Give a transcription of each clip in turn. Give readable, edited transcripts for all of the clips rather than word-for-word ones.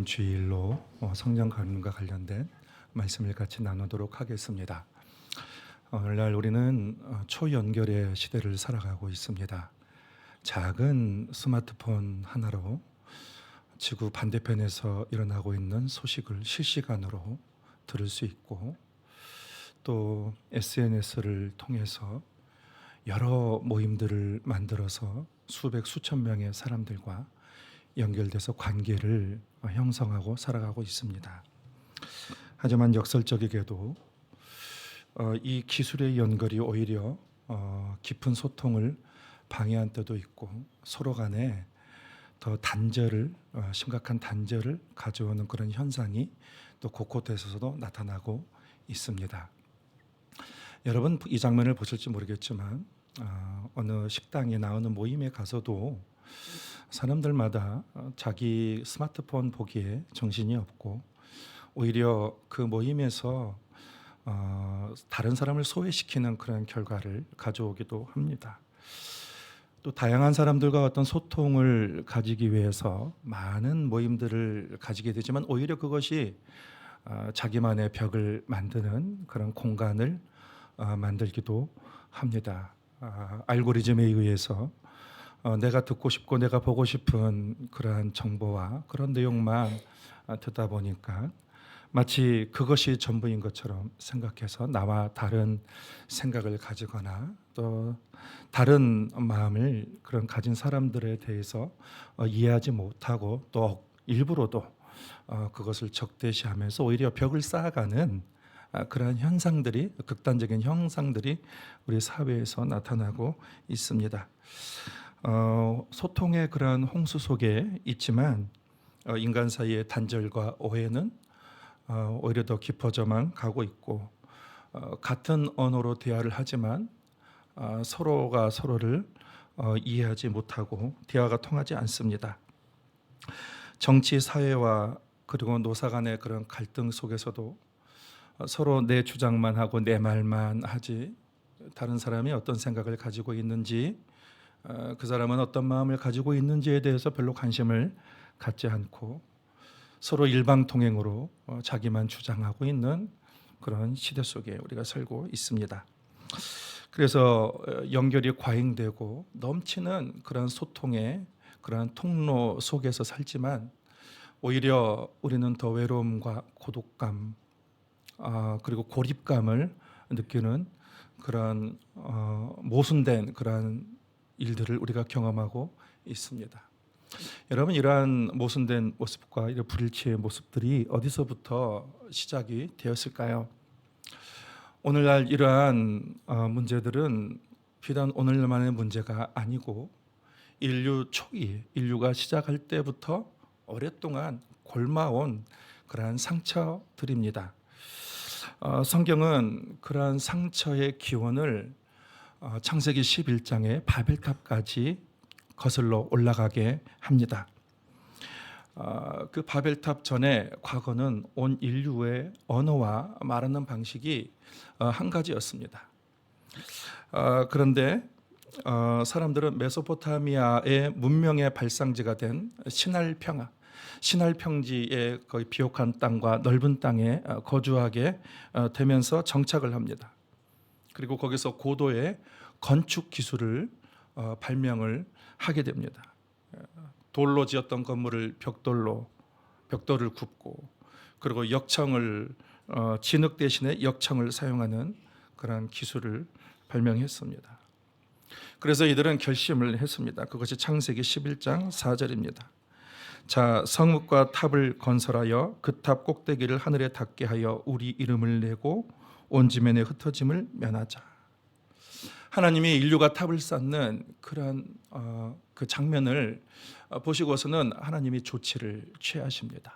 주일로 성령 강림과 관련된 말씀을 같이 나누도록 하겠습니다. 오늘날 우리는 초연결의 시대를 살아가고 있습니다. 작은 스마트폰 하나로 지구 반대편에서 일어나고 있는 소식을 실시간으로 들을 수 있고, 또 SNS를 통해서 여러 모임들을 만들어서 수백 수천 명의 사람들과 연결돼서 관계를 형성하고 살아가고 있습니다. 하지만 역설적이게도 이 기술의 연결이 오히려 깊은 소통을 방해한 때도 있고, 서로 간에 더 심각한 단절을 가져오는 그런 현상이 또 곳곳에서도 나타나고 있습니다. 여러분, 이 장면을 보실지 모르겠지만 어느 식당에 나오는 모임에 가서도 사람들마다 자기 스마트폰 보기에 정신이 없고, 오히려 그 모임에서 다른 사람을 소외시키는 그런 결과를 가져오기도 합니다. 또 다양한 사람들과 어떤 소통을 가지기 위해서 많은 모임들을 가지게 되지만, 오히려 그것이 자기만의 벽을 만드는 그런 공간을 만들기도 합니다. 알고리즘에 의해서 내가 듣고 싶고 내가 보고 싶은 그러한 정보와 그런 내용만 듣다 보니까 마치 그것이 전부인 것처럼 생각해서 나와 다른 생각을 가지거나 또 다른 마음을 그런 가진 사람들에 대해서 이해하지 못하고, 또 일부러도 그것을 적대시하면서 오히려 벽을 쌓아가는 그러한 현상들이, 극단적인 형상들이 우리 사회에서 나타나고 있습니다. 소통의 그런 홍수 속에 있지만 인간 사이의 단절과 오해는 오히려 더 깊어져만 가고 있고, 같은 언어로 대화를 하지만 서로가 서로를 이해하지 못하고 대화가 통하지 않습니다. 정치, 사회와 그리고 노사 간의 그런 갈등 속에서도 서로 내 주장만 하고 내 말만 하지, 다른 사람이 어떤 생각을 가지고 있는지, 그 사람은 어떤 마음을 가지고 있는지에 대해서 별로 관심을 갖지 않고 서로 일방통행으로 자기만 주장하고 있는 그런 시대 속에 우리가 살고 있습니다. 그래서 연결이 과잉되고 넘치는 그런 소통의 그런 통로 속에서 살지만, 오히려 우리는 더 외로움과 고독감 그리고 고립감을 느끼는 그런 모순된 그런 일들을 우리가 경험하고 있습니다. 여러분, 이러한 모순된 모습과 이런 불일치의 모습들이 어디서부터 시작이 되었을까요? 오늘날 이러한 문제들은 비단 오늘만의 문제가 아니고 인류 초기, 인류가 시작할 때부터 오랫동안 곪아온 그러한 상처들입니다. 성경은 그러한 상처의 기원을 창세기 11장의 바벨탑까지 거슬러 올라가게 합니다. 그 바벨탑 전에 과거는 온 인류의 언어와 말하는 방식이 한 가지였습니다. 그런데 사람들은 메소포타미아의 문명의 발상지가 된 신할 평지의 거의 비옥한 땅과 넓은 땅에 거주하게 되면서 정착을 합니다. 그리고 거기서 고도의 건축 기술을 발명을 하게 됩니다. 돌로 지었던 건물을 벽돌을 굽고, 그리고 역청을 진흙 대신에 역청을 사용하는 그런 기술을 발명했습니다. 그래서 이들은 결심을 했습니다. 그것이 창세기 11장 4절입니다. 자, 성읍과 탑을 건설하여 그 탑 꼭대기를 하늘에 닿게 하여 우리 이름을 내고 온 지면에 흩어짐을 면하자. 하나님이 인류가 탑을 쌓는 그런 그 장면을 보시고서는 하나님이 조치를 취하십니다.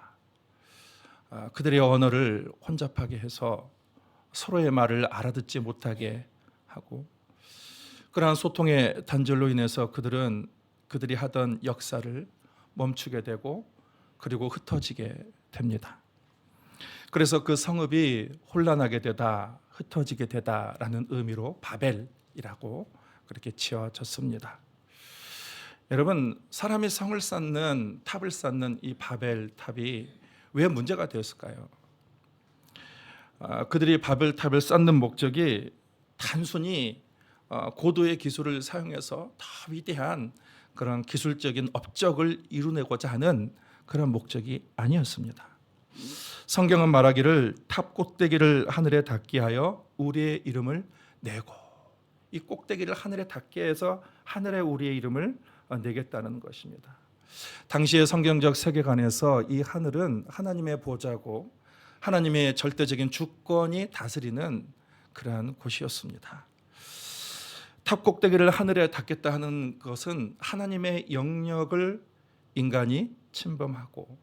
그들의 언어를 혼잡하게 해서 서로의 말을 알아듣지 못하게 하고, 그러한 소통의 단절로 인해서 그들이 하던 역사를 멈추게 되고, 그리고 흩어지게 됩니다. 그래서 그 성읍이 혼란하게 되다, 흩어지게 되다라는 의미로 바벨이라고 그렇게 지어졌습니다. 여러분, 사람이 탑을 쌓는 이 바벨 탑이 왜 문제가 되었을까요? 그들이 바벨탑을 쌓는 목적이 단순히 고도의 기술을 사용해서 더 위대한 그런 기술적인 업적을 이루내고자 하는 그런 목적이 아니었습니다. 성경은 말하기를 탑 꼭대기를 하늘에 닿게 하여 우리의 이름을 내고, 이 꼭대기를 하늘에 닿게 해서 하늘에 우리의 이름을 내겠다는 것입니다. 당시의 성경적 세계관에서 이 하늘은 하나님의 보좌고 하나님의 절대적인 주권이 다스리는 그러한 곳이었습니다. 탑 꼭대기를 하늘에 닿겠다 하는 것은 하나님의 영역을 인간이 침범하고,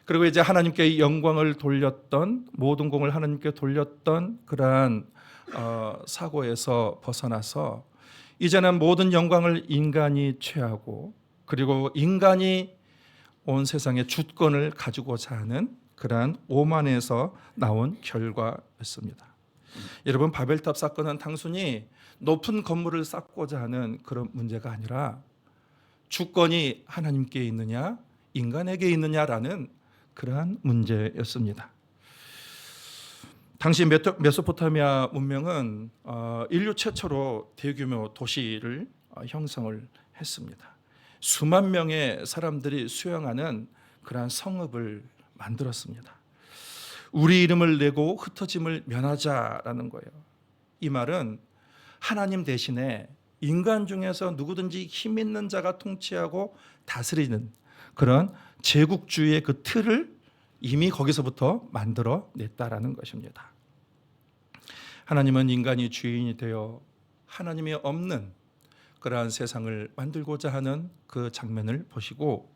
그리고 이제 하나님께 영광을 돌렸던, 모든 공을 하나님께 돌렸던 그러한 사고에서 벗어나서 이제는 모든 영광을 인간이 취하고, 그리고 인간이 온 세상의 주권을 가지고자 하는 그러한 오만에서 나온 결과였습니다. 여러분, 바벨탑 사건은 단순히 높은 건물을 쌓고자 하는 그런 문제가 아니라 주권이 하나님께 있느냐 인간에게 있느냐라는 그러한 문제였습니다. 당시 메소포타미아 문명은 인류 최초로 대규모 도시를 형성을 했습니다. 수만 명의 사람들이 수용하는 그러한 성읍을 만들었습니다. 우리 이름을 내고 흩어짐을 면하자라는 거예요. 이 말은 하나님 대신에 인간 중에서 누구든지 힘 있는 자가 통치하고 다스리는 그런 제국주의의 그 틀을 이미 거기서부터 만들어 냈다라는 것입니다. 하나님은 인간이 주인이 되어 하나님이 없는 그러한 세상을 만들고자 하는 그 장면을 보시고,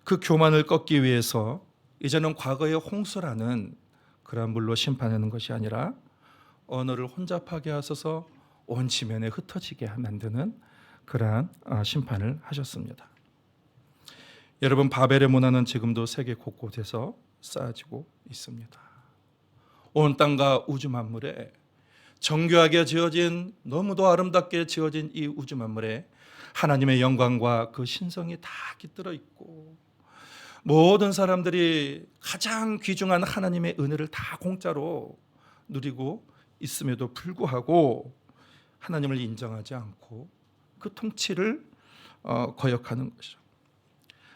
그 교만을 꺾기 위해서 이제는 과거의 홍수라는 그러한 물로 심판하는 것이 아니라 언어를 혼잡하게 하셔서 온 지면에 흩어지게 만드는 그러한 심판을 하셨습니다. 여러분, 바벨의 문화는 지금도 세계 곳곳에서 쌓아지고 있습니다. 온 땅과 우주 만물에 정교하게 지어진, 너무도 아름답게 지어진 이 우주 만물에 하나님의 영광과 그 신성이 다 깃들어 있고, 모든 사람들이 가장 귀중한 하나님의 은혜를 다 공짜로 누리고 있음에도 불구하고 하나님을 인정하지 않고 그 통치를 거역하는 것이죠.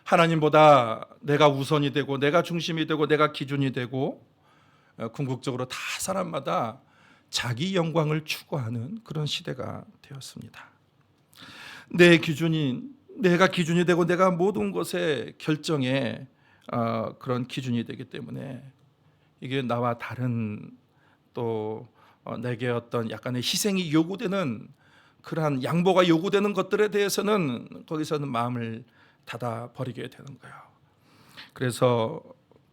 하나님보다 내가 우선이 되고 내가 중심이 되고 내가 기준이 되고, 궁극적으로 다 사람마다 자기 영광을 추구하는 그런 시대가 되었습니다. 내 기준인, 내가 기준이 되고 내가 모든 것의 결정에 그런 기준이 되기 때문에 이게 나와 다른, 또 내게 어떤 약간의 희생이 요구되는, 그러한 양보가 요구되는 것들에 대해서는 거기서는 마음을 닫아 버리게 되는 거예요. 그래서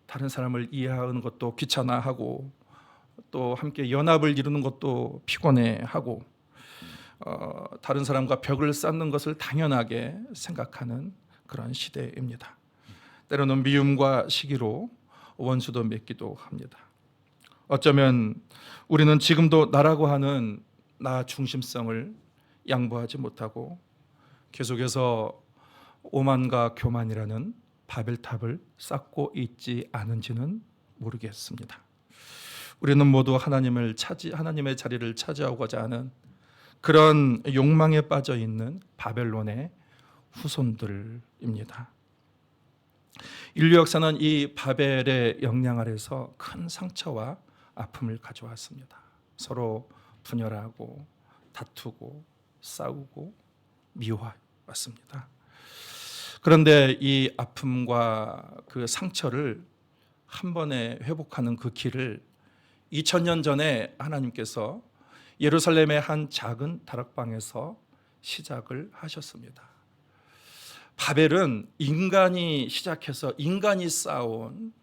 다른 사람을 이해하는 것도 귀찮아하고, 또 함께 연합을 이루는 것도 피곤해하고, 다른 사람과 벽을 쌓는 것을 당연하게 생각하는 그런 시대입니다. 때로는 미움과 시기로 원수도 맺기도 합니다. 어쩌면 우리는 지금도 나라고 하는 나 중심성을 양보하지 못하고 계속해서 오만과 교만이라는 바벨탑을 쌓고 있지 않은지는 모르겠습니다. 우리는 모두 하나님의 자리를 차지하고자 하는 그런 욕망에 빠져 있는 바벨론의 후손들입니다. 인류 역사는 이 바벨의 영향 아래서 큰 상처와 아픔을 가져왔습니다. 서로 분열하고 다투고 싸우고 미워왔습니다. 그런데 이 아픔과 그 상처를 한 번에 회복하는 그 길을 2000년 전에 하나님께서 예루살렘의 한 작은 다락방에서 시작을 하셨습니다. 바벨은 인간이 시작해서 인간이 쌓아온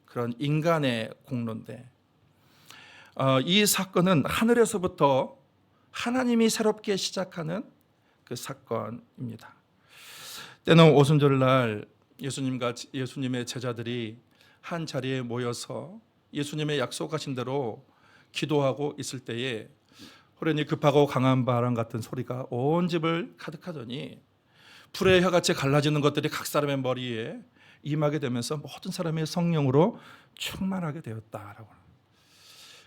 그런 인간의 공로인데, 이 사건은 하늘에서부터 하나님이 새롭게 시작하는 그 사건입니다. 때는 오순절날 예수님과 예수님의 제자들이 한 자리에 모여서 예수님의 약속하신 대로 기도하고 있을 때에 호련히 급하고 강한 바람 같은 소리가 온 집을 가득하더니 불의 혀같이 갈라지는 것들이 각 사람의 머리에 임하게 되면서 모든 사람이 성령으로 충만하게 되었다라고.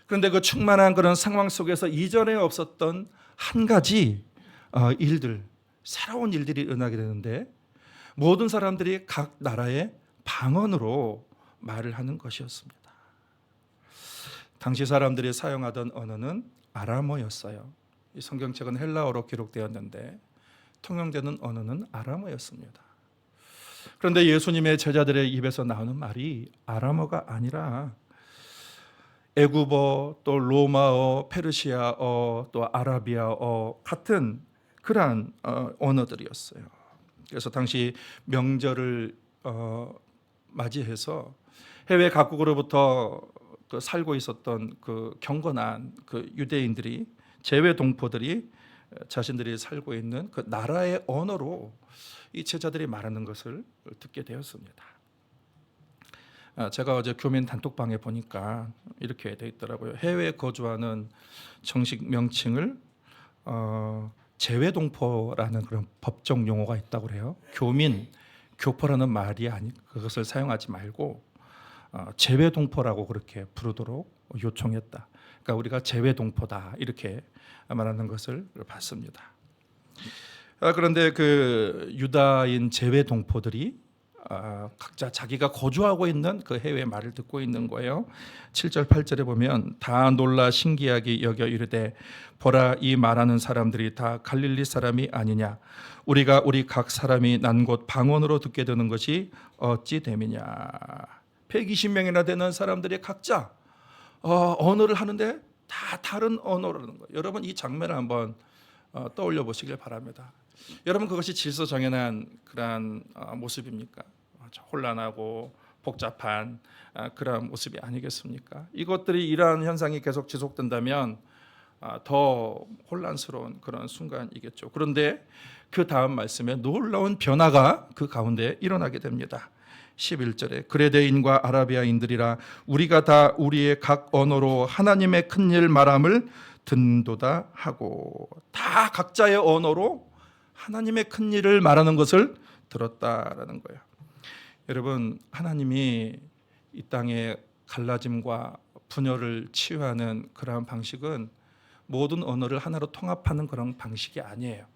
그런데 그 충만한 그런 상황 속에서 이전에 없었던 한 가지 일들, 새로운 일들이 일어나게 되는데 모든 사람들이 각 나라의 방언으로 말을 하는 것이었습니다. 당시 사람들이 사용하던 언어는 아람어였어요. 이 성경책은 헬라어로 기록되었는데 통용되는 언어는 아람어였습니다. 그런데 예수님의 제자들의 입에서 나오는 말이 아람어가 아니라 애굽어, 또 로마어, 페르시아어, 또 아라비아어 같은 그러한 언어들이었어요. 그래서 당시 명절을 맞이해서 해외 각국으로부터 살고 있었던 그 경건한 그 유대인들이, 재외 동포들이 자신들이 살고 있는 그 나라의 언어로 이 제자들이 말하는 것을 듣게 되었습니다. 제가 어제 교민 단톡방에 보니까 이렇게 돼 있더라고요. 해외에 거주하는 정식 명칭을 재외 동포라는 그런 법적 용어가 있다고 그래요. 교민, 교포라는 말이 아니, 그것을 사용하지 말고 재외 동포라고 그렇게 부르도록 요청했다. 그러니까 우리가 재외 동포다 이렇게 말하는 것을 봤습니다. 그런데 그 유다인 재외 동포들이 각자 자기가 거주하고 있는 그 해외 말을 듣고 있는 거예요. 7절 8절에 보면 다 놀라 신기하게 여겨 이르되 보라 이 말하는 사람들이 다 갈릴리 사람이 아니냐 우리가 우리 각 사람이 난 곳 방언으로 듣게 되는 것이 어찌 됨이냐. 120명이나 되는 사람들이 각자 언어를 하는데 다 다른 언어라는 거예요. 여러분 이 장면을 한번 떠올려 보시길 바랍니다. 여러분 그것이 질서정연한 그러한 모습입니까? 혼란하고 복잡한 그러한 모습이 아니겠습니까? 이것들이 이러한 현상이 계속 지속된다면 더 혼란스러운 그런 순간이겠죠. 그런데 그 다음 말씀에 놀라운 변화가 그 가운데 일어나게 됩니다. 11절에 그레데인과 아라비아인들이라 우리가 다 우리의 각 언어로 하나님의 큰일 말함을 듣는도다 하고 다 각자의 언어로 하나님의 큰일을 말하는 것을 들었다라는 거예요. 여러분 하나님이 이 땅의 갈라짐과 분열을 치유하는 그러한 방식은 모든 언어를 하나로 통합하는 그런 방식이 아니에요.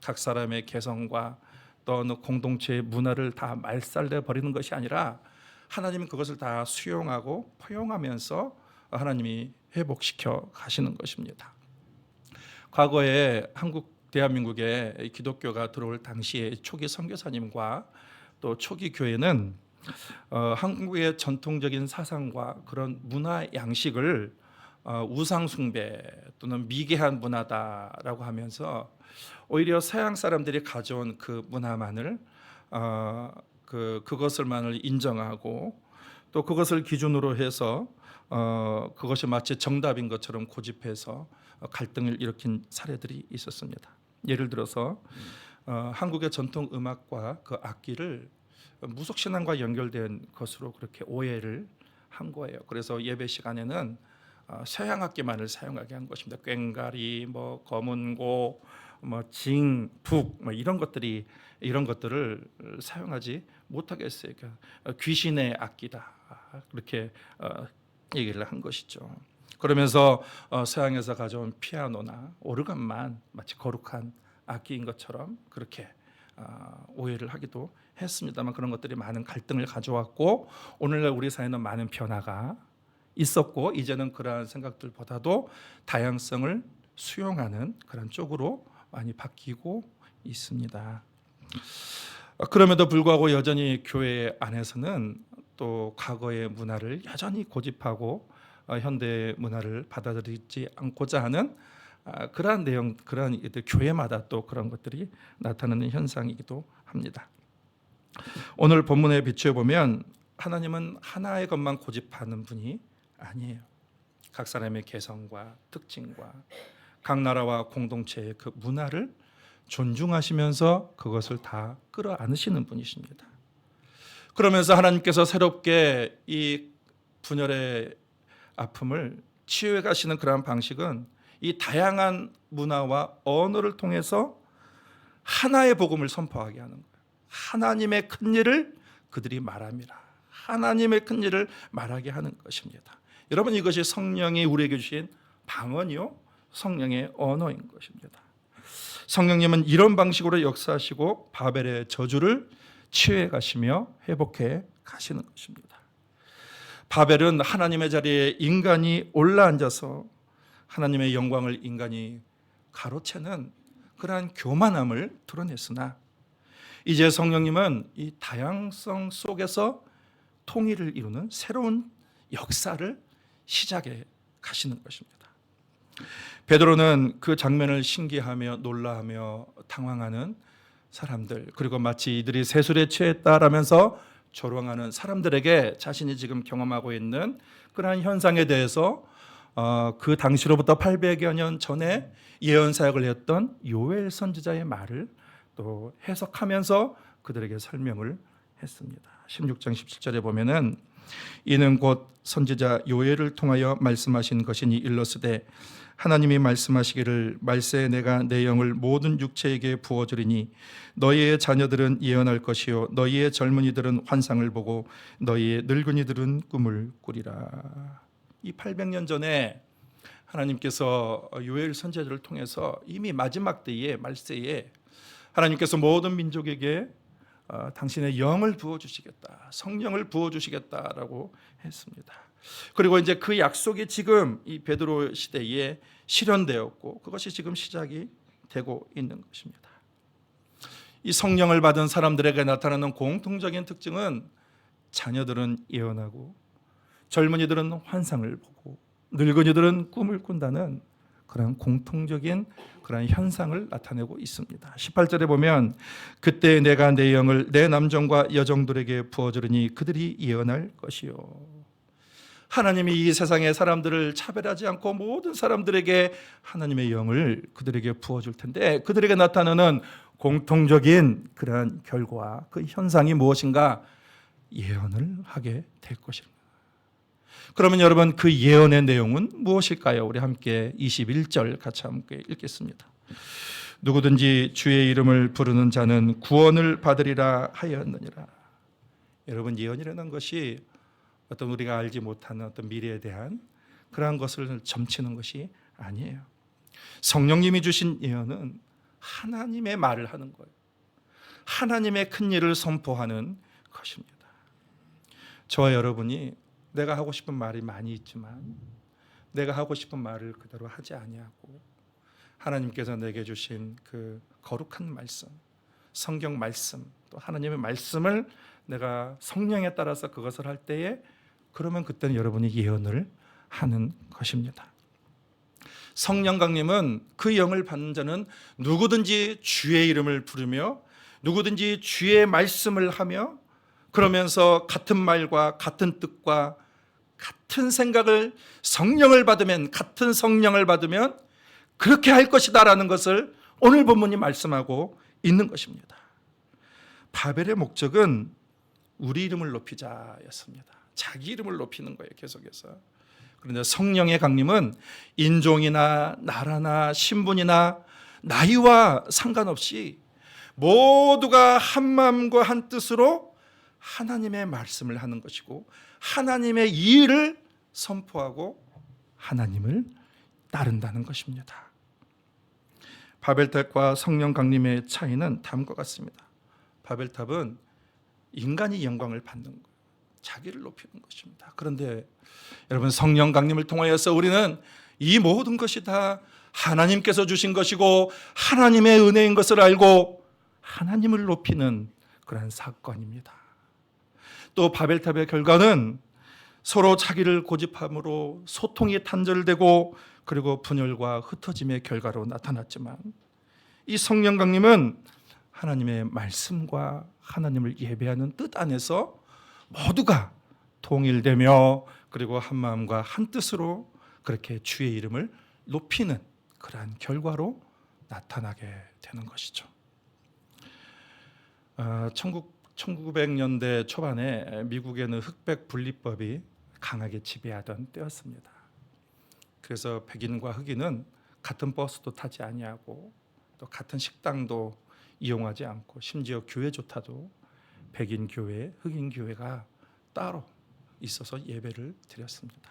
각 사람의 개성과 또 어느 공동체의 문화를 다 말살내 버리는 것이 아니라 하나님은 그것을 다 수용하고 포용하면서 하나님이 회복시켜 가시는 것입니다. 과거에 대한민국에 기독교가 들어올 당시에 초기 선교사님과 또 초기 교회는 한국의 전통적인 사상과 그런 문화 양식을 우상 숭배 또는 미개한 문화다라고 하면서 오히려 서양 사람들이 가져온 그 문화만을 그것을만을 인정하고 또 그것을 기준으로 해서 그것이 마치 정답인 것처럼 고집해서 갈등을 일으킨 사례들이 있었습니다. 예를 들어서 한국의 전통 음악과 그 악기를 무속 신앙과 연결된 것으로 그렇게 오해를 한 거예요. 그래서 예배 시간에는 서양 악기만을 사용하게 한 것입니다. 꽹과리, 뭐 검은고, 뭐 징, 북, 뭐 이런 것들을 사용하지 못하게 했어요. 귀신의 악기다 그렇게 얘기를 한 것이죠. 그러면서 서양에서 가져온 피아노나 오르간만 마치 거룩한 악기인 것처럼 그렇게 오해를 하기도 했습니다만 그런 것들이 많은 갈등을 가져왔고 오늘날 우리 사회는 많은 변화가 있었고 이제는 그러한 생각들보다도 다양성을 수용하는 그런 쪽으로 많이 바뀌고 있습니다. 그럼에도 불구하고 여전히 교회 안에서는 또 과거의 문화를 여전히 고집하고 현대 문화를 받아들이지 않고자 하는 그러한 내용, 그러한 교회마다 또 그런 것들이 나타나는 현상이기도 합니다. 오늘 본문에 비추어 보면 하나님은 하나의 것만 고집하는 분이 아니에요. 각 사람의 개성과 특징과 각 나라와 공동체의 그 문화를 존중하시면서 그것을 다 끌어안으시는 분이십니다. 그러면서 하나님께서 새롭게 이 분열의 아픔을 치유해 가시는 그러한 방식은 이 다양한 문화와 언어를 통해서 하나의 복음을 선포하게 하는 거예요. 하나님의 큰 일을 그들이 말함이라. 하나님의 큰 일을 말하게 하는 것입니다. 여러분, 이것이 성령이 우리에게 주신 방언이요, 성령의 언어인 것입니다. 성령님은 이런 방식으로 역사하시고 바벨의 저주를 치유해 가시며 회복해 가시는 것입니다. 바벨은 하나님의 자리에 인간이 올라앉아서 하나님의 영광을 인간이 가로채는 그러한 교만함을 드러냈으나, 이제 성령님은 이 다양성 속에서 통일을 이루는 새로운 역사를 시작해 가시는 것입니다. 베드로는 그 장면을 신기하며 놀라하며 당황하는 사람들, 그리고 마치 이들이 세술에 취했다라면서 조롱하는 사람들에게 자신이 지금 경험하고 있는 그러한 현상에 대해서 그 당시로부터 800여 년 전에 예언 사역을 했던 요엘 선지자의 말을 또 해석하면서 그들에게 설명을 했습니다. 16장 17절에 보면은 이는 곧 선지자 요엘을 통하여 말씀하신 것이니 일러스되 하나님이 말씀하시기를 말세에 내가 내 영을 모든 육체에게 부어주리니 너희의 자녀들은 예언할 것이요 너희의 젊은이들은 환상을 보고 너희의 늙은이들은 꿈을 꾸리라. 이 800년 전에 하나님께서 요엘 선지자를 통해서 이미 마지막 때에 말세에 하나님께서 모든 민족에게 당신의 영을 부어주시겠다, 성령을 부어주시겠다라고 했습니다. 그리고 이제 그 약속이 지금 이 베드로 시대에 실현되었고 그것이 지금 시작이 되고 있는 것입니다. 이 성령을 받은 사람들에게 나타나는 공통적인 특징은 자녀들은 예언하고 젊은이들은 환상을 보고 늙은이들은 꿈을 꾼다는 그런 공통적인 그런 현상을 나타내고 있습니다. 18절에 보면 그때 내가 내 영을 내 남종과 여종들에게 부어주리니 그들이 예언할 것이요. 하나님이 이 세상의 사람들을 차별하지 않고 모든 사람들에게 하나님의 영을 그들에게 부어줄 텐데, 그들에게 나타나는 공통적인 그러한 결과, 그 현상이 무엇인가? 예언을 하게 될 것입니다. 그러면 여러분, 그 예언의 내용은 무엇일까요? 우리 함께 21절 같이 함께 읽겠습니다. 누구든지 주의 이름을 부르는 자는 구원을 받으리라 하였느니라. 여러분, 예언이라는 것이 어떤 우리가 알지 못하는 어떤 미래에 대한 그러한 것을 점치는 것이 아니에요. 성령님이 주신 예언은 하나님의 말을 하는 거예요. 하나님의 큰 일을 선포하는 것입니다. 저와 여러분이 내가 하고 싶은 말이 많이 있지만 내가 하고 싶은 말을 그대로 하지 아니하고 하나님께서 내게 주신 그 거룩한 말씀, 성경 말씀, 또 하나님의 말씀을 내가 성령에 따라서 그것을 할 때에, 그러면 그때는 여러분이 예언을 하는 것입니다. 성령 강림은 그 영을 받는 자는 누구든지 주의 이름을 부르며 누구든지 주의 말씀을 하며 그러면서 같은 말과 같은 뜻과 같은 생각을 성령을 받으면, 같은 성령을 받으면 그렇게 할 것이다라는 것을 오늘 본문이 말씀하고 있는 것입니다. 바벨의 목적은 우리 이름을 높이자였습니다. 자기 이름을 높이는 거예요, 계속해서. 그런데 성령의 강림은 인종이나 나라나 신분이나 나이와 상관없이 모두가 한 마음과 한 뜻으로 하나님의 말씀을 하는 것이고 하나님의 일을 선포하고 하나님을 따른다는 것입니다. 바벨탑과 성령 강림의 차이는 다음과 같습니다. 바벨탑은 인간이 영광을 받는 거예요. 자기를 높이는 것입니다. 그런데 여러분, 성령 강림을 통하여서 우리는 이 모든 것이 다 하나님께서 주신 것이고 하나님의 은혜인 것을 알고 하나님을 높이는 그러한 사건입니다. 또 바벨탑의 결과는 서로 자기를 고집함으로 소통이 단절되고 그리고 분열과 흩어짐의 결과로 나타났지만, 이 성령 강림은 하나님의 말씀과 하나님을 예배하는 뜻 안에서 모두가 통일되며 그리고 한 마음과 한 뜻으로 그렇게 주의 이름을 높이는 그러한 결과로 나타나게 되는 것이죠. 1900년대 초반에 미국에는 흑백 분리법이 강하게 지배하던 때였습니다. 그래서 백인과 흑인은 같은 버스도 타지 아니하고 또 같은 식당도 이용하지 않고 심지어 교회조차도 백인 교회, 흑인 교회가 따로 있어서 예배를 드렸습니다.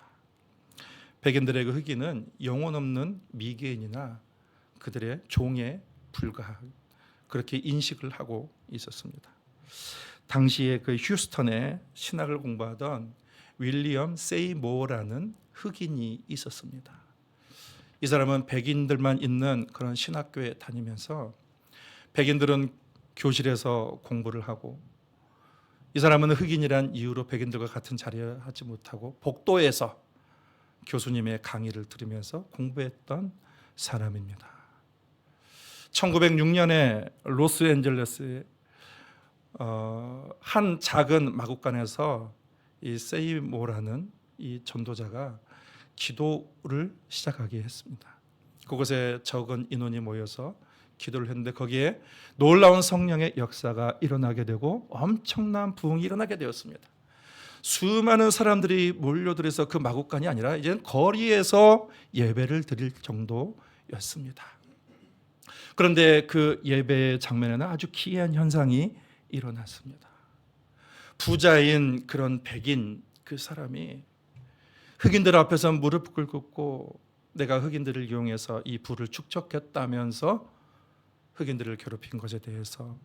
백인들의 그 흑인은 영혼 없는 미개인이나 그들의 종에 불과한 그렇게 인식을 하고 있었습니다. 당시에 그 휴스턴에 신학을 공부하던 윌리엄 세이모어라는 흑인이 있었습니다. 이 사람은 백인들만 있는 그런 신학교에 다니면서 백인들은 교실에서 공부를 하고 이 사람은 흑인이란 이유로 백인들과 같은 자리에 하지 못하고 복도에서 교수님의 강의를 들으면서 공부했던 사람입니다. 1906년에 로스앤젤레스의 한 작은 마국간에서 이 세이모라는 이 전도자가 기도를 시작하게 했습니다. 그곳에 적은 인원이 모여서 기도를 했는데 거기에 놀라운 성령의 역사가 일어나게 되고 엄청난 부흥이 일어나게 되었습니다. 수많은 사람들이 몰려들어서 그 마국간이 아니라 이제는 거리에서 예배를 드릴 정도였습니다. 그런데 그 예배 장면에는 아주 기이한 현상이 일어났습니다. 부자인 그런 백인 그 사람이 흑인들 앞에서 무릎을 꿇고 내가 흑인들을 이용해서 이 부를 축적했다면서 흑인들을 괴롭힌 것에 대해서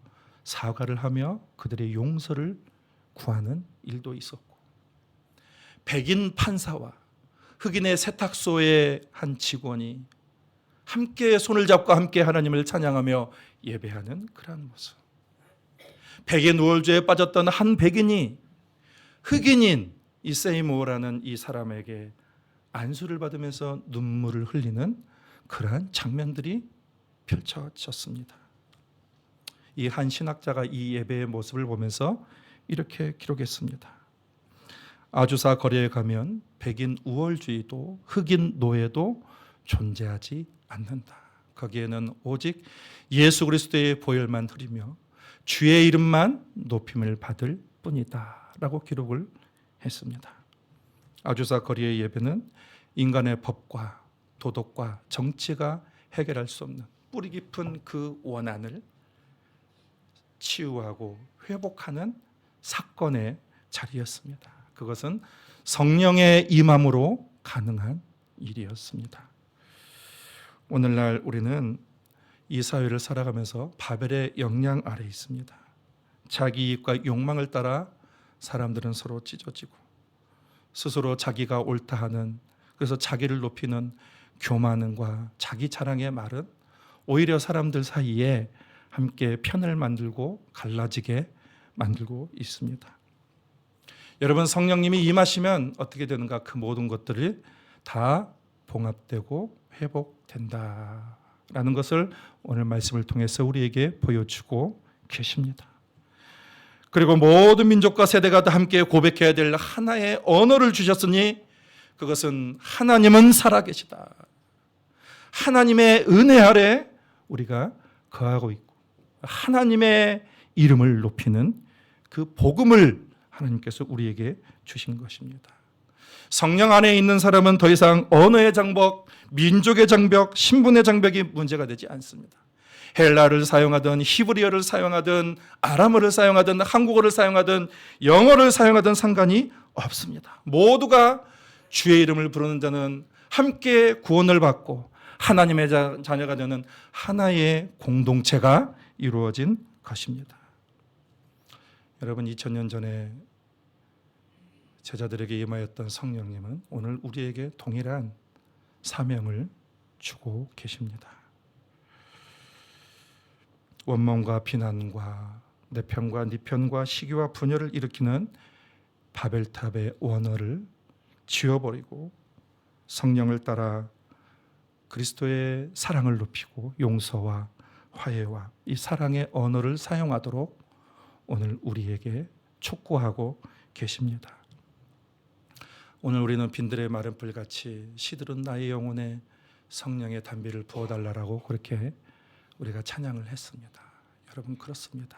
사과를 하며 그들의 용서를 구하는 일도 있었고, 백인 판사와 흑인의 세탁소의 한 직원이 함께 손을 잡고 함께 하나님을 찬양하며 예배하는 그러한 모습. 백의 누월죄에 빠졌던 한 백인이 흑인인 이 세이모어라는 이 사람에게 안수를 받으면서 눈물을 흘리는 그러한 장면들이 펼쳐졌습니다. 이 한 신학자가 이 예배의 모습을 보면서 이렇게 기록했습니다. 아주사 거리에 가면 백인 우월주의도 흑인 노예도 존재하지 않는다. 거기에는 오직 예수 그리스도의 보혈만 흐리며 주의 이름만 높임을 받을 뿐이다 라고 기록을 했습니다. 아주사 거리의 예배는 인간의 법과 도덕과 정치가 해결할 수 없는 뿌리 깊은 그 원한을 치유하고 회복하는 사건의 자리였습니다. 그것은 성령의 임함으로 가능한 일이었습니다. 오늘날 우리는 이 사회를 살아가면서 바벨의 영향 아래 있습니다. 자기 이익과 욕망을 따라 사람들은 서로 찢어지고 스스로 자기가 옳다 하는, 그래서 자기를 높이는 교만과 자기 자랑의 말은 오히려 사람들 사이에 함께 편을 만들고 갈라지게 만들고 있습니다. 여러분, 성령님이 임하시면 어떻게 되는가? 그 모든 것들이 다 봉합되고 회복된다라는 것을 오늘 말씀을 통해서 우리에게 보여주고 계십니다. 그리고 모든 민족과 세대가 다 함께 고백해야 될 하나의 언어를 주셨으니 그것은 하나님은 살아계시다. 하나님의 은혜 아래 우리가 거하고 있고 하나님의 이름을 높이는 그 복음을 하나님께서 우리에게 주신 것입니다. 성령 안에 있는 사람은 더 이상 언어의 장벽, 민족의 장벽, 신분의 장벽이 문제가 되지 않습니다. 헬라를 사용하든 히브리어를 사용하든 아람어를 사용하든 한국어를 사용하든 영어를 사용하든 상관이 없습니다. 모두가 주의 이름을 부르는 자는 함께 구원을 받고 하나님의 자녀가 되는 하나의 공동체가 이루어진 것입니다. 여러분, 2000년 전에 제자들에게 임하였던 성령님은 오늘 우리에게 동일한 사명을 주고 계십니다. 원망과 비난과 내 편과 네 편과 시기와 분열을 일으키는 바벨탑의 원어를 지워버리고 성령을 따라 그리스도의 사랑을 높이고 용서와 화해와 이 사랑의 언어를 사용하도록 오늘 우리에게 촉구하고 계십니다. 오늘 우리는 빈들의 마른 불같이 시들은 나의 영혼에 성령의 단비를 부어달라고 그렇게 우리가 찬양을 했습니다. 여러분, 그렇습니다.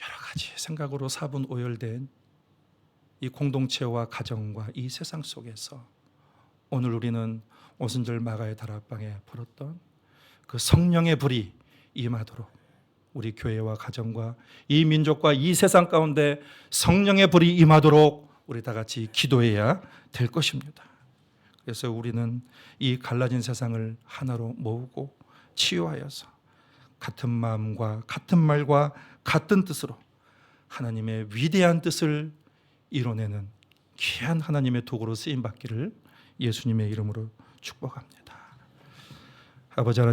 여러 가지 생각으로 사분오열된 이 공동체와 가정과 이 세상 속에서 오늘 우리는 오순절 마가의 다락방에 불었던 그 성령의 불이 임하도록 우리 교회와 가정과 이 민족과 이 세상 가운데 성령의 불이 임하도록 우리 다 같이 기도해야 될 것입니다. 그래서 우리는 이 갈라진 세상을 하나로 모으고 치유하여서 같은 마음과 같은 말과 같은 뜻으로 하나님의 위대한 뜻을 이뤄내는 귀한 하나님의 도구로 쓰임받기를 예수님의 이름으로 축복합니다. 아버지 하나님,